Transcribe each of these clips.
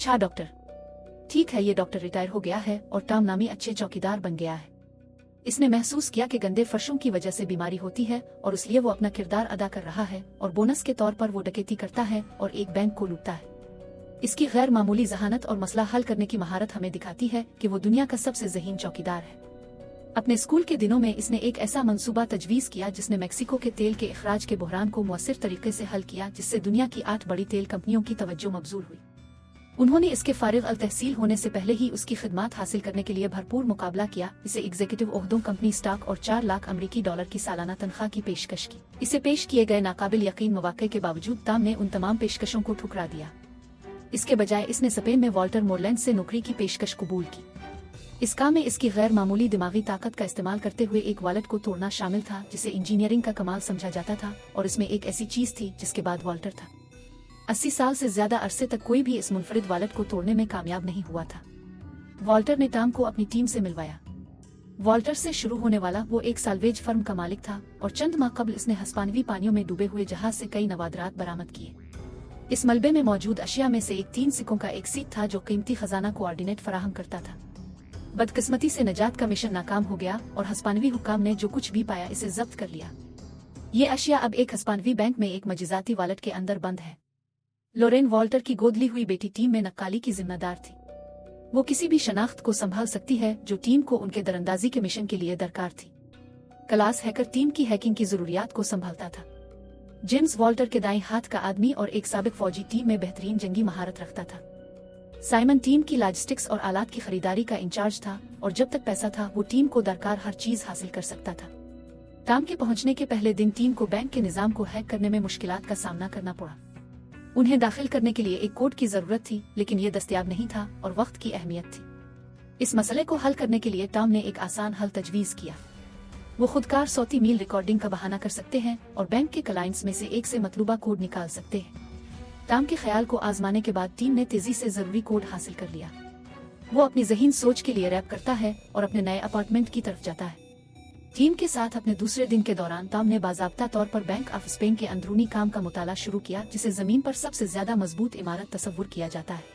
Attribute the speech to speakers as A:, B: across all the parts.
A: अच्छा डॉक्टर। ठीक है, ये डॉक्टर रिटायर हो गया है और टॉम नामी अच्छे चौकीदार बन गया है। इसने महसूस किया कि गंदे फर्शों की वजह से बीमारी होती है और इसलिए वो अपना किरदार अदा कर रहा है और बोनस के तौर पर वो डकैती करता है और एक बैंक को लूटता है। इसकी गैर मामूली जहानत और मसला हल करने की महारत हमें दिखाती है कि वो दुनिया का सबसे ज़हीन चौकीदार है। अपने स्कूल के दिनों में इसने एक ऐसा मंसूबा तजवीज़ किया जिसने मेक्सिको के तेल के इखराज के बहरान को मुअस्सिर तरीके से हल किया, जिससे दुनिया की 8 बड़ी तेल कंपनियों की तवज्जो मबजूल हुई। उन्होंने इसके फारिग अल तहसील होने से पहले ही उसकी खिदमात हासिल करने के लिए भरपूर मुकाबला किया। इसे एग्जीक्यूटिव ओहदों, कंपनी स्टॉक और 4 लाख अमरीकी डॉलर की सालाना तनख्वाह की पेशकश की। इसे पेश किए गए नाकाबिल यकीन मौक़े के बावजूद टॉम ने उन तमाम पेशकशों को ठुकरा दिया। इसके बजाय इसने स्पेन में वॉल्टर मोरलैंड से नौकरी की पेशकश कबूल की। इस काम में इसकी गैर मामूली दिमागी ताकत का इस्तेमाल करते हुए एक वॉलेट को तोड़ना शामिल था, जिसे इंजीनियरिंग का कमाल समझा जाता था, और इसमें एक ऐसी चीज़ थी जिसके बाद वॉल्टर था। 80 साल से ज्यादा अरसे तक कोई भी इस मुनफरिद वॉलेट को तोड़ने में कामयाब नहीं हुआ था। वॉल्टर ने टॉम को अपनी टीम से मिलवाया। वॉल्टर से शुरू होने वाला वो एक साल्वेज फर्म का मालिक था और चंद माह कबल इसने हस्पानवी पानियों में डूबे हुए जहाज से कई नवादरात बरामद किए। इस मलबे में मौजूद अशिया में से एक 3 सिक्कों का एक सीट था जो कीमती खजाना कोऑर्डिनेट फराहम करता था। बदकिस्मती से नजात का मिशन नाकाम हो गया और हस्पानवी हुक्काम ने जो कुछ भी पाया इसे जब्त कर लिया। ये अशिया अब एक हस्पानवी बैंक में एक मजिजाती वॉलेट के अंदर बंद है। लोरेन वॉल्टर की गोद ली हुई बेटी टीम में नक्काली की जिम्मेदार थी। वो किसी भी शनाख्त को संभाल सकती है जो टीम को उनके दरअंदाजी के मिशन के लिए दरकार थी। क्लास हैकर टीम की हैकिंग की जरूरियात को संभालता था। जेम्स वॉल्टर के दाएं हाथ का आदमी और एक साबिक फौजी टीम में बेहतरीन जंगी महारत रखता था। साइमन टीम की लॉजिस्टिक्स और आलात की खरीदारी का इंचार्ज था और जब तक पैसा था वो टीम को दरकार हर चीज हासिल कर सकता था। टॉम के पहुंचने के पहले दिन टीम को बैंक के निजाम को हैक करने में मुश्किलात का सामना करना पड़ा। उन्हें दाखिल करने के लिए एक कोड की जरूरत थी, लेकिन ये दस्तयाब नहीं था और वक्त की अहमियत थी। इस मसले को हल करने के लिए टॉम ने एक आसान हल तजवीज किया। वो खुदकार 100 मील रिकॉर्डिंग का बहाना कर सकते हैं और बैंक के क्लाइंट्स में से एक से मतलूबा कोड निकाल सकते हैं। टॉम के ख्याल को आजमाने के बाद टीम ने तेजी से जरूरी कोड हासिल कर लिया। वो अपनी ज़हीन सोच के लिए रैप करता है और अपने नए अपार्टमेंट की तरफ जाता है। टीम के साथ अपने दूसरे दिन के दौरान टॉम ने बाज़ाब्ता तौर पर बैंक ऑफ स्पेन के अंदरूनी काम का मुताला शुरू किया, जिसे जमीन पर सबसे ज्यादा मजबूत इमारत तस्वुर किया जाता है।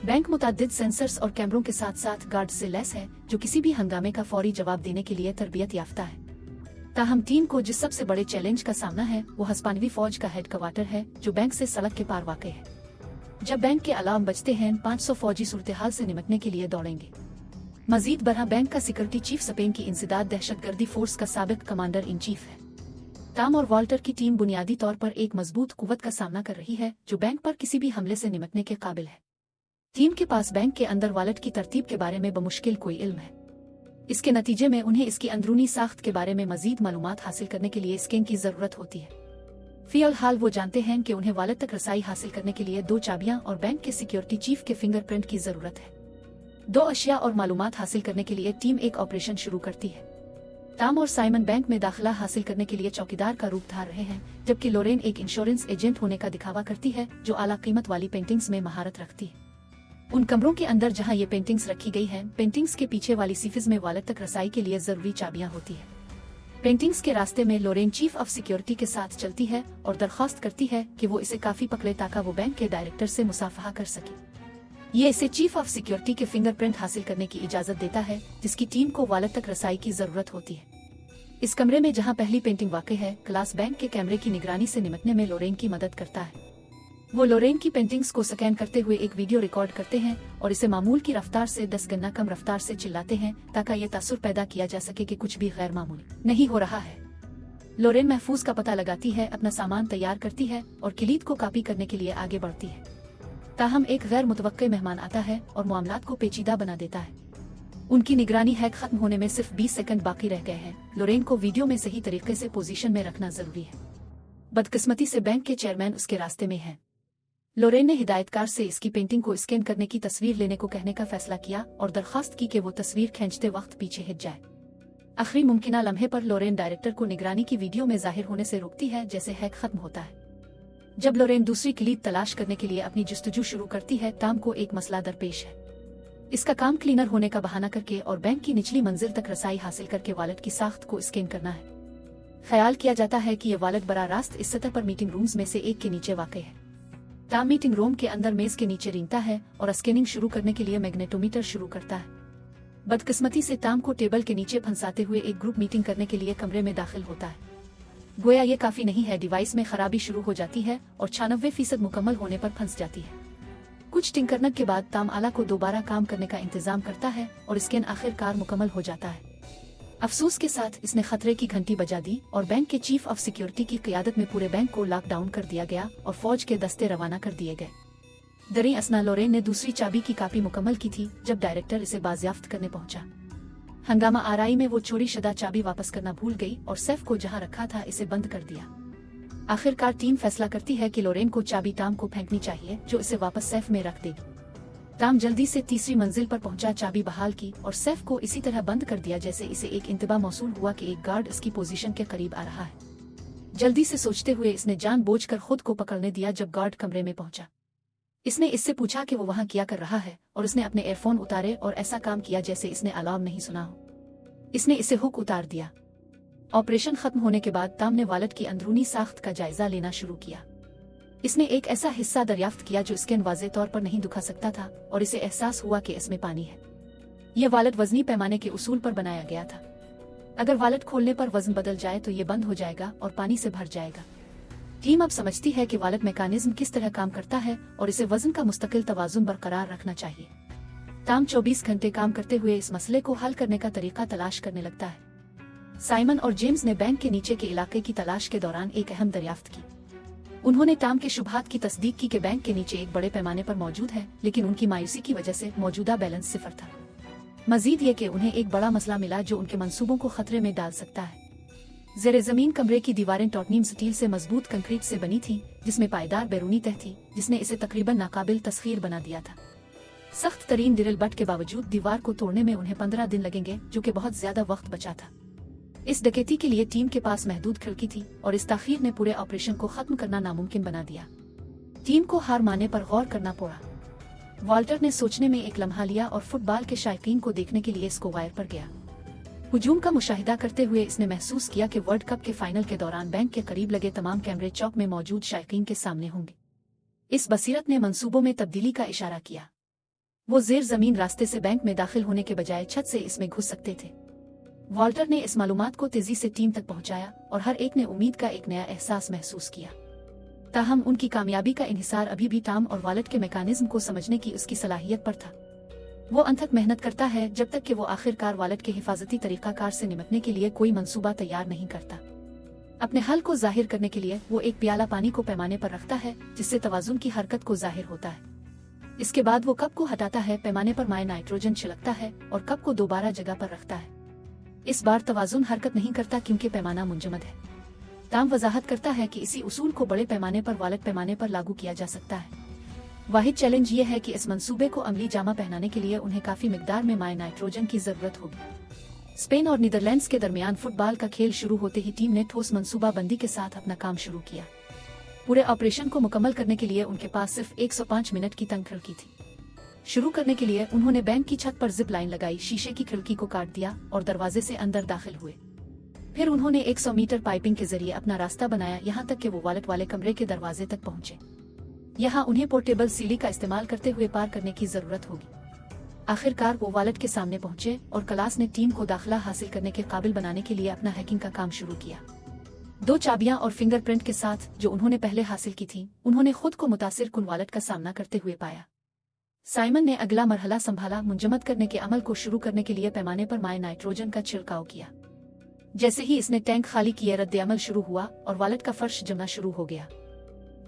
A: बैंक मुतअद्दिद सेंसर्स और कैमरों के साथ साथ गार्ड से लैस है जो किसी भी हंगामे का फौरी जवाब देने के लिए तरबियत याफ्ता है। ताहम टीम को जिस सबसे बड़े चैलेंज का सामना है वो हस्पानवी फौज का हेडक्वार्टर है जो बैंक से सड़क के पार वाक़ है। जब बैंक के अलार्म बजते हैं 500 फौजी सूरत-ए-हाल से निपटने के लिए दौड़ेंगे। मजीद बरहा बैंक का सिक्योरिटी चीफ स्पेन की इंसदाद दहशतगर्दी फोर्स का साबिक कमांडर इन चीफ है। टॉम और वॉल्टर की टीम बुनियादी तौर पर एक मजबूत कुव्वत का सामना कर रही है जो बैंक पर किसी भी हमले से निपटने के काबिल है। टीम के पास बैंक के अंदर वॉलेट की तरतीब के बारे में बमुश्किल कोई इल्म है। इसके नतीजे में उन्हें इसकी अंदरूनी साख्त के बारे में मजीद मालूमात हासिल करने के लिए स्कैन की जरूरत होती है। फिलहाल वो जानते हैं कि उन्हें वॉलेट तक रसाई हासिल करने के लिए 2 चाबियां और बैंक के सिक्योरिटी चीफ के फिंगरप्रिंट की जरूरत है। 2 अशिया और मालूमात हासिल करने के लिए टीम एक ऑपरेशन शुरू करती है। टॉम और साइमन बैंक में दाखिला हासिल करने के लिए चौकीदार का रूप धार रहे हैं, जबकि लोरेन एक इंश्योरेंस एजेंट होने का दिखावा करती है जो आला कीमत वाली पेंटिंग्स में महारत रखती है। उन कमरों के अंदर जहां ये पेंटिंग्स रखी गई हैं, पेंटिंग्स के पीछे वाली सीफिज में वॉलेट तक रसाई के लिए जरूरी चाबियां होती है। पेंटिंग्स के रास्ते में लोरेन चीफ ऑफ सिक्योरिटी के साथ चलती है और दरख्वास्त करती है कि वो इसे काफी पकड़े ताकि वो बैंक के डायरेक्टर से मुसाफहा कर सके। ये इसे चीफ ऑफ सिक्योरिटी के फिंगरप्रिंट हासिल करने की इजाजत देता है, जिसकी टीम को वॉलेट तक रसाई की जरूरत होती है। इस कमरे में जहां पहली पेंटिंग वाक़ है, क्लास बैंक के कैमरे की निगरानी से निपटने में लोरेन की मदद करता है। वो लोरेन की पेंटिंग्स को स्कैन करते हुए एक वीडियो रिकॉर्ड करते हैं और इसे मामूल की रफ्तार से 10 गुना कम रफ्तार से चिल्लाते हैं ताकि ये तासुर पैदा किया जा सके कि कुछ भी गैर मामूली नहीं हो रहा है। लोरेन महफूज का पता लगाती है, अपना सामान तैयार करती है और किलीद को कॉपी करने के लिए आगे बढ़ती है। ताहम एक गैर मुतवक्के मेहमान आता है और मामलात को पेचीदा बना देता है। उनकी निगरानी हैक खत्म होने में सिर्फ 20 सेकंड बाकी रह गए हैं। लोरेन को वीडियो में सही तरीके से पोजीशन में रखना जरूरी है। बदकिस्मती से बैंक के चेयरमैन उसके रास्ते में है। लोरेन ने हिदायतकार से इसकी पेंटिंग को स्कैन करने की तस्वीर लेने को कहने का फैसला किया और दरख्वास्त की कि वो तस्वीर खींचते वक्त पीछे हट जाए। आखिरी मुमकिना लम्हे पर लोरेन डायरेक्टर को निगरानी की वीडियो में जाहिर होने से रोकती है जैसे हैक खत्म होता है। जब लोरेन दूसरी क्लीद तलाश करने के लिए अपनी जस्तजू शुरू करती है, टॉम को एक मसला दरपेश है। इसका काम क्लीनर होने का बहाना करके और बैंक की निचली मंजिल तक रसाई हासिल करके वॉलेट की साख्त को स्कैन करना है। ख्याल किया जाता है कि ये वॉलेट बराह रास्त इस सतह पर मीटिंग रूम्स में से एक के नीचे वाक़ है। टाम मीटिंग रूम के अंदर मेज के नीचे रेंगता है और स्कैनिंग शुरू करने के लिए मैग्नेटोमीटर शुरू करता है। बदकिस्मती से टाम को टेबल के नीचे फंसाते हुए एक ग्रुप मीटिंग करने के लिए कमरे में दाखिल होता है। गोया ये काफी नहीं है, डिवाइस में खराबी शुरू हो जाती है और 96% मुकम्मल होने पर फंस जाती है। कुछ टिंकरनग के बाद टाम आला को दोबारा काम करने का इंतजाम करता है और स्कैन आखिरकार मुकम्मल हो जाता है। अफसोस के साथ इसने खतरे की घंटी बजा दी और बैंक के चीफ ऑफ सिक्योरिटी की क़ियादत में पूरे बैंक को लॉकडाउन कर दिया गया और फौज के दस्ते रवाना कर दिए गए। दरी असना लोरेन ने दूसरी चाबी की कापी मुकम्मल की थी जब डायरेक्टर इसे बाजियाफ्त करने पहुंचा। हंगामा आराई में वो चोरी शुदा चाबी वापस करना भूल गई और सेफ को जहां रखा था इसे बंद कर दिया। आखिरकार टीम फैसला करती है कि लोरेन को चाबी टाम को फेंकनी चाहिए, जो इसे वापस सेफ में रख देगी। टाम जल्दी से तीसरी मंजिल पर पहुंचा, चाबी बहाल की और सेफ को इसी तरह बंद कर दिया जैसे इसे एक इंतबा मौसूल हुआ कि एक गार्ड इसकी पोजीशन के करीब आ रहा है। जल्दी से सोचते हुए इसने जानबूझकर खुद को पकड़ने दिया। जब गार्ड कमरे में पहुंचा, इसने इससे पूछा कि वो वहां क्या कर रहा है और उसने अपने एयरफोन उतारे और ऐसा काम किया जैसे इसने अलार्म नहीं सुना हो। इसने इसे हुक उतार दिया। ऑपरेशन खत्म होने के बाद टाम ने वॉलेट की अंदरूनी साख्त का जायजा लेना शुरू किया। इसने एक ऐसा हिस्सा दरियाफ्त किया जो स्कैन वाज़े तौर पर नहीं दिखा सकता था और इसे एहसास हुआ कि इसमें पानी है। यह वॉलेट वजनी पैमाने के उसूल पर बनाया गया था। अगर वॉलेट खोलने पर वजन बदल जाए तो ये बंद हो जाएगा और पानी से भर जाएगा। टीम अब समझती है कि वॉलेट मैकेनिज्म किस तरह काम करता है और इसे वजन का मुस्तकिल तवाजुन बरकरार रखना चाहिए। टाम 24 घंटे काम करते हुए इस मसले को हल करने का तरीका तलाश करने लगता है। साइमन और जेम्स ने बैंक के नीचे के इलाके की तलाश के दौरान एक अहम दरियाफ्त की। उन्होंने टाम के शुबहात की तस्दीक की कि बैंक के नीचे एक बड़े पैमाने पर मौजूद है, लेकिन उनकी मायूसी की वजह से मौजूदा बैलेंस सिफर था। मजीद ये कि उन्हें एक बड़ा मसला मिला जो उनके मंसूबों को खतरे में डाल सकता है। ज़ेरे ज़मीन कमरे की दीवारें टॉटनीम स्टील से मजबूत कंक्रीट से बनी थी, जिसमें पायदार बैरूनी तह थी, जिसने इसे तकरीबन नाकाबिल तस्खीर बना दिया था। सख्त तरीन ड्रिल बट के बावजूद दीवार को तोड़ने में उन्हें 15 दिन लगेंगे, जो कि बहुत ज्यादा वक्त बचा था। इस डकैती के लिए टीम के पास महदूद खिड़की थी और इस ताखीर ने पूरे ऑपरेशन को खत्म करना नामुमकिन बना दिया। टीम को हार मानने पर गौर करना पड़ा। वॉल्टर ने सोचने में एक लम्हा लिया और फुटबॉल के शायकीन को देखने के लिए स्कोवायर पर गया। हुजूम का मुशाहिदा करते हुए इसने महसूस किया कि वर्ल्ड कप के फाइनल के दौरान बैंक के करीब लगे तमाम कैमरे चौक में मौजूद शायकीन के सामने होंगे। इस बसीरत ने मंसूबों में तब्दीली का इशारा किया। वो जेर जमीन रास्ते से बैंक में दाखिल होने के बजाय छत से इसमें घुस सकते थे। वॉल्टर ने इस मालूमात को तेजी से टीम तक पहुंचाया और हर एक ने उम्मीद का एक नया एहसास महसूस किया। ताहम उनकी कामयाबी का इन्हिसार अभी भी टाम और वॉलेट के मैकेनिज्म को समझने की उसकी सलाहियत पर था। वो अनथक मेहनत करता है जब तक कि वो आखिरकार वॉलेट के हिफाजती तरीकाकार से निपटने के लिए कोई मंसूबा तैयार नहीं करता। अपने हल को जाहिर करने के लिए वो एक प्याला पानी को पैमाने पर रखता है, जिससे तवाजुन की हरकत को जाहिर होता है। इसके बाद वो कप को हटाता है, पैमाने पर माए नाइट्रोजन छिड़कता है और कप को दोबारा जगह पर रखता है। इस बार तवाजुन हरकत नहीं करता क्योंकि पैमाना मुंजमद है। टाम वजाहत करता है कि इसी उसूल को बड़े पैमाने पर वॉलेट पैमाने पर लागू किया जा सकता है। वाहिद चैलेंज ये है कि इस मंसूबे को अमली जामा पहनाने के लिए उन्हें काफी मिकदार में माए नाइट्रोजन की जरूरत होगी। स्पेन और नीदरलैंड्स के दरमियान फुटबॉल का खेल शुरू होते ही टीम ने ठोस मंसूबा बंदी के साथ अपना काम शुरू किया। पूरे ऑपरेशन को मुकम्मल करने के लिए उनके पास सिर्फ 105 मिनट की तंग खिड़की थी। शुरू करने के लिए उन्होंने बैंक की छत पर जिप लाइन लगाई, शीशे की खिड़की को काट दिया और दरवाजे से अंदर दाखिल हुए। फिर उन्होंने 100 मीटर पाइपिंग के जरिए अपना रास्ता बनाया, यहाँ तक कि वो वॉलेट वाले कमरे के दरवाजे तक पहुंचे। यहाँ उन्हें पोर्टेबल सीढ़ी का इस्तेमाल करते हुए पार करने की जरूरत होगी। आखिरकार वो वॉलेट के सामने पहुंचे और क्लास ने टीम को दाखिला हासिल करने के काबिल बनाने के लिए अपना हैकिंग का काम शुरू किया। 2 चाबियां और फिंगरप्रिंट के साथ जो उन्होंने पहले हासिल की थी, उन्होंने खुद को मुतासिर कुन वॉलेट का सामना करते हुए पाया। साइमन ने अगला मरहला संभाला, मुंजमद करने के अमल को शुरू करने के लिए पैमाने पर माए नाइट्रोजन का छिड़काव किया। जैसे ही इसने टैंक खाली किए, रद्द अमल शुरू हुआ और वॉलेट का फर्श जमना शुरू हो गया।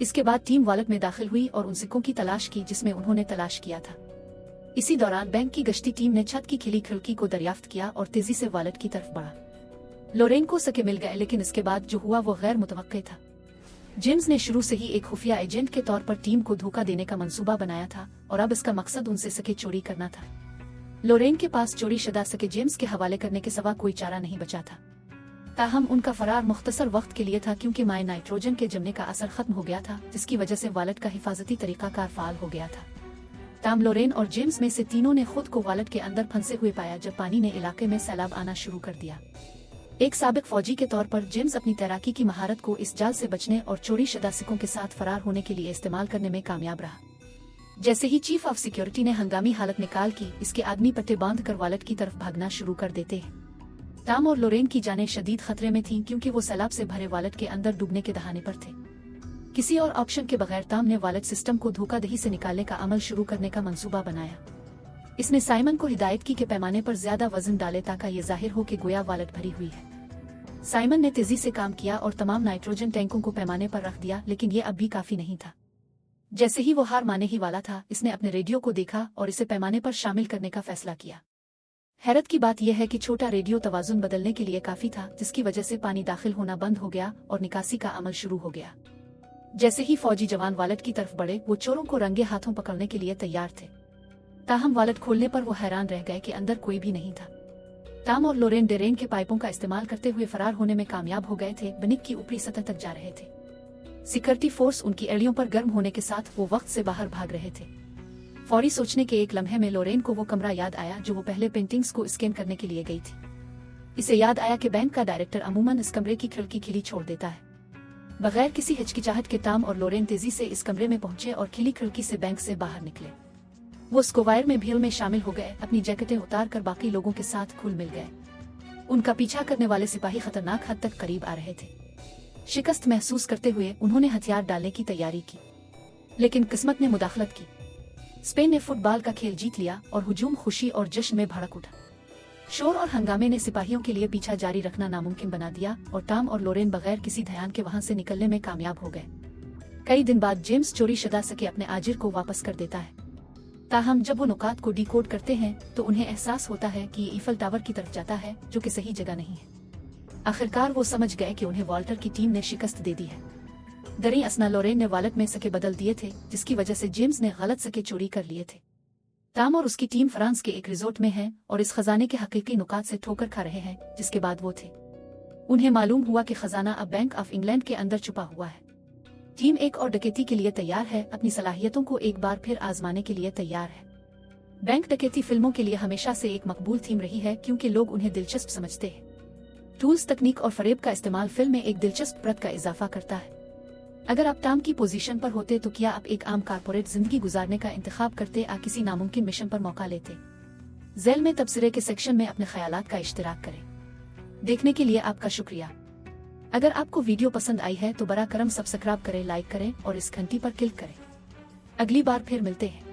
A: इसके बाद टीम वॉलेट में दाखिल हुई और उन सिक्कों की तलाश की जिसमें उन्होंने तलाश किया था। इसी दौरान बैंक की गश्ती टीम ने छत की खिली खिड़की को दरियाफ्त किया और तेजी से वॉलेट की तरफ बढ़ा। लोरेन को सके मिल गए, लेकिन इसके बाद जो हुआ वो गैर मुतवक्के था। जेम्स ने शुरू से ही एक खुफिया एजेंट के तौर पर टीम को धोखा देने का मंसूबा बनाया था और अब इसका मकसद उनसे सके चोरी करना था। लोरेन के पास चोरी शुदा सके जेम्स के हवाले करने के सिवा कोई चारा नहीं बचा था। ताहम उनका फरार मुख्तसर वक्त के लिए था, क्योंकि माए नाइट्रोजन के जमने का असर खत्म हो गया था, जिसकी वजह से वॉलेट का हिफाजती तरीकाकार फाल हो गया था। टाम, लोरेन और जेम्स में से तीनों ने खुद को वॉलेट के अंदर फंसे हुए पाया जब पानी ने इलाके में सैलाब आना शुरू कर दिया। एक साबिक फौजी के तौर पर जेम्स अपनी तैराकी की महारत को इस जाल से बचने और चोरी शुदा सिक्कों के साथ फरार होने के लिए इस्तेमाल करने में कामयाब रहा। जैसे ही चीफ ऑफ सिक्योरिटी ने हंगामी हालत निकाल की, इसके आदमी पट्टे बांध कर वॉलेट की तरफ भागना शुरू कर देते हैं। टॉम और लोरेन की जानें शदीद खतरे में थीं क्योंकि वो सैलाब से भरे वॉलेट के अंदर डूबने के दहाने पर थे। किसी और ऑप्शन के बगैर टॉम ने वॉलेट सिस्टम को धोखाधड़ी से निकालने का अमल शुरू करने का मंसूबा बनाया। इसने साइमन को हिदायत की कि पैमाने पर ज्यादा वजन डाले ताकि ये जाहिर हो कि गोया वॉलेट भरी हुई है। साइमन ने तेजी से काम किया और तमाम नाइट्रोजन टैंकों को पैमाने पर रख दिया, लेकिन ये अब भी काफी नहीं था। जैसे ही वो हार माने ही वाला था, इसने अपने रेडियो को देखा और इसे पैमाने पर शामिल करने का फैसला किया। हैरत की बात यह है कि छोटा रेडियो तवाजुन बदलने के लिए काफी था, जिसकी वजह से पानी दाखिल होना बंद हो गया और निकासी का अमल शुरू हो गया। जैसे ही फौजी जवान वॉलेट की तरफ बढ़े, वो चोरों को रंगे हाथों पकड़ने के लिए तैयार थे। ताहम वॉलेट खोलने पर वो हैरान रह गए कि अंदर कोई भी नहीं था। टॉम और लोरेन डेरेन के पाइपों का इस्तेमाल करते हुए फरार होने में कामयाब हो गए थे, बनिक की ऊपरी सतह तक जा रहे थे। सिक्योरिटी फोर्स उनकी एड़ियों पर गर्म होने के साथ वो वक्त से बाहर भाग रहे थे। फौरी सोचने के एक लम्हे में लोरेन को वो कमरा याद आया जो वो पहले पेंटिंग्स को स्कैन करने के लिए गई थी। इसे याद आया कि बैंक का डायरेक्टर अमूमन इस कमरे की खिड़की खिली छोड़ देता है। बगैर किसी हिचकिचाहट के टॉम और लोरेन तेजी से इस कमरे में पहुंचे और खिली खिड़की से बैंक से बाहर निकले। वो स्क्वायर में भीड़ में शामिल हो गए, अपनी जैकेटें उतार कर बाकी लोगों के साथ घुल मिल गए। उनका पीछा करने वाले सिपाही खतरनाक हद तक करीब आ रहे थे। शिकस्त महसूस करते हुए उन्होंने हथियार डालने की तैयारी की, लेकिन किस्मत ने मुदाखलत की। स्पेन ने फुटबॉल का खेल जीत लिया और हुजूम खुशी और जश्न में भड़क उठा। शोर और हंगामे ने सिपाहियों के लिए पीछा जारी रखना नामुमकिन बना दिया और टॉम और लोरेन बगैर किसी ध्यान के वहां से निकलने में कामयाब हो गए। कई दिन बाद जेम्स चोरी शुदा सके अपने आजिर को वापस कर देता है। ताहम जब वो नुकात को डिकोड करते हैं तो उन्हें एहसास होता है कि ये ईफल टावर की तरफ जाता है, जो कि सही जगह नहीं है। आखिरकार वो समझ गए कि उन्हें वॉल्टर की टीम ने शिकस्त दे दी है। दरी असना लोरेन ने वॉलेट में सके बदल दिए थे, जिसकी वजह से जेम्स ने गलत सके चोरी कर लिए थे। टॉम और उसकी टीम फ्रांस के एक रिजोर्ट में है और इस खजाने के हकीकी नुकात से ठोकर खा रहे हैं, जिसके बाद वो थे। उन्हें मालूम हुआ कि खजाना अब बैंक ऑफ इंग्लैंड के अंदर छुपा हुआ है। टीम एक और डकैती के लिए तैयार है, अपनी सलाहियतों को एक बार फिर आजमाने के लिए तैयार है। बैंक डकैती फिल्मों के लिए हमेशा से एक मकबूल थीम रही है क्योंकि लोग उन्हें दिलचस्प समझते हैं। टूल्स, तकनीक और फरेब का इस्तेमाल फिल्म में एक दिलचस्प परत का इजाफा करता है। अगर आप टॉम की पोजीशन पर होते तो क्या आप एक आम कारपोरेट जिंदगी गुजारने का इंतखाब करते या किसी नामुमकिन मिशन पर मौका लेते? ज़ैल में तबसरे के सेक्शन में अपने ख्यालात का इश्तिराक करें। देखने के लिए आपका शुक्रिया। अगर आपको वीडियो पसंद आई है तो बरा करम सब्सक्राइब करें, लाइक करें और इस घंटी पर क्लिक करें। अगली बार फिर मिलते हैं।